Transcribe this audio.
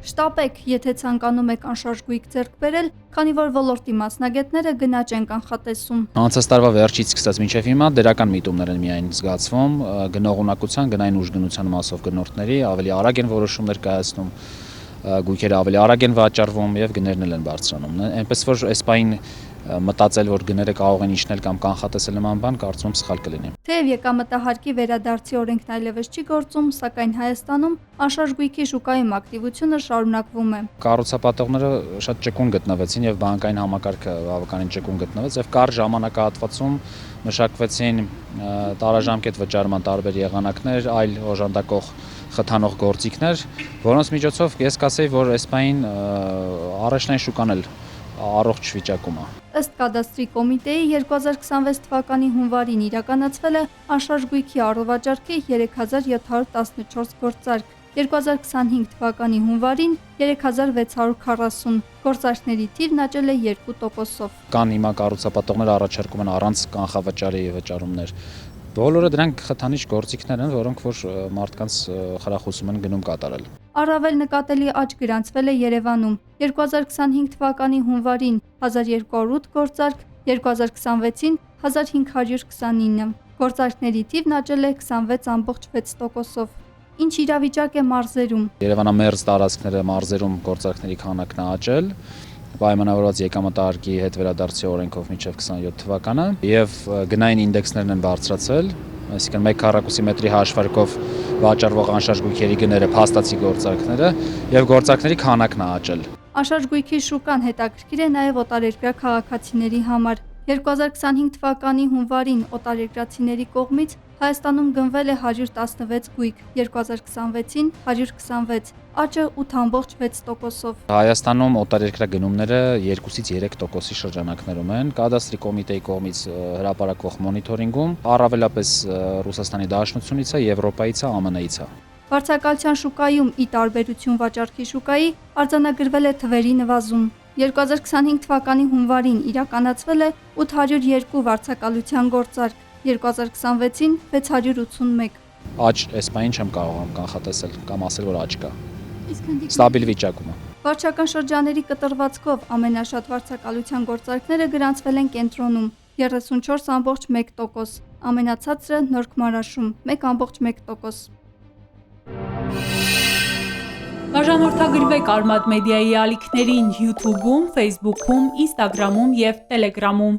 Շտապեք, եթե ցանկանում եք անշարժ գույք ձեռք բերել, քանի որ ոլորտի մասնագետները գնաճ են կանխատեսում։ Անցած տարվա վերջից սկսած մինչև հիմա դրական միտումներ են միայն զգացվում, գնողունակության, գնային ուժգնության մասով գնորդների ավելի արագ են որոշումներ կայացնում, գույքերը ավելի արագ են վաճառվում եւ գներն են բարձրանում։ Այնպես որ այս պահին մտածել, որ գները կարող են իջնել կամ կանխատեսել նման բան, կարծում եմ սխալ կլինի։ Թեև եկամտահարկի վերադարձի օրենքն այլևս չի գործում, սակայն Հայաստանում անշարժ գույքի շուկայում ակտիվությունը շարունակվում է։ Կառուցապատողները շատ ճկուն գտնվեցին եւ բանկային համակարգը բավականին ճկուն գտնվեց եւ կարճ ժամանակահատվածում մշակվեցին տարաժամկետ վճարման տարբեր եղանակներ, այլ օժանդակող խթանող գործիքներ, որոնց միջոցով ես կասեի, որ այս պահին առաջնային շուկան էլ առողջ վիճակում է։ Ըստ կադաստրի կոմիտեի 2026 թվականի հունվարին իրականացվել է անշարժ գույքի առողջարքի 3714 գործարք, 2025 թվականի հունվարին 3640, գործարքների թիվն աճել է 2%-ով։ Կան հիմա կառուցապատողներ առաջարկում են առանց կանխավճարի վճարումներ։ Բոլորը դրանք խթանիչ գործիքներ են, որոնք որ մարդկանց խրախուսում են գնում կատարել։ Առավել նկատելի աճ գրանցվել է Երևանում 2025 թվականի հունվարին 1208 գործարք, 2026-ին 1529, գործարքների թիվն աճել է 26.6%-ով։ Ինչ իրավիճակ է մարզերում։ Երևանամերձ տարածքները մարզերում գործարքների քանակն է աճել, պայմանավորված եկամտահարկի հետ վերադարձի օրենքով մինչև 27 թվականը եւ գնային ինդեքսներն են բարձրացել, այսինքն 1 քառակուսի մետրի հաշվարկով վաճառվող անշարժ գույքերի գները փաստացի գործարքները եւ գործարքների քանակն է աճել։ Անշարժ գույքի շուկան հետաքրքիր է նաեւ օտարերկրյա քաղաքացիների համար։ 2025 թվականի հունվարին օտարերկրացիների կողմից Հայաստանում գնվել է 116 գույք, 2026-ին 126, աճը 8.6%-ով։ Հայաստանում օտարերկրյա գնումները 2-ից 3%-ի շրջանակներում են։ Կադաստրի կոմիտեի կողմից հրապարակվող մոնիթորինգում առավելապես Ռուսաստանի Դաշնությունից է, Եվրոպայից է, ԱՄՆ-ից է։ Վարձակալության շուկայում ի տարբերություն վաճառքի շուկայի արձանագրվել է թվերի նվազում։ 2025 թվականի հունվարին իրականացվել է 802 վարձակալության գործարք, 2026-ին 681։ Աճ այս պահին չեմ կարող կանխատեսել կամ ասել, որ աճ կա։ Ստաբիլ վիճակում է։ Վարչական շրջանների կտրվածքով ամենաշատ վարձակալության գործարքները գրանցվել են կենտրոնում 34.1%, ամենացածրը Նոր Քմարաշում 1.1%։ Բաժանորդագրվեք Արմադ մեդիայի ալիքներին YouTube-ում, Facebook-ում, Instagram-ում և Telegram-ում։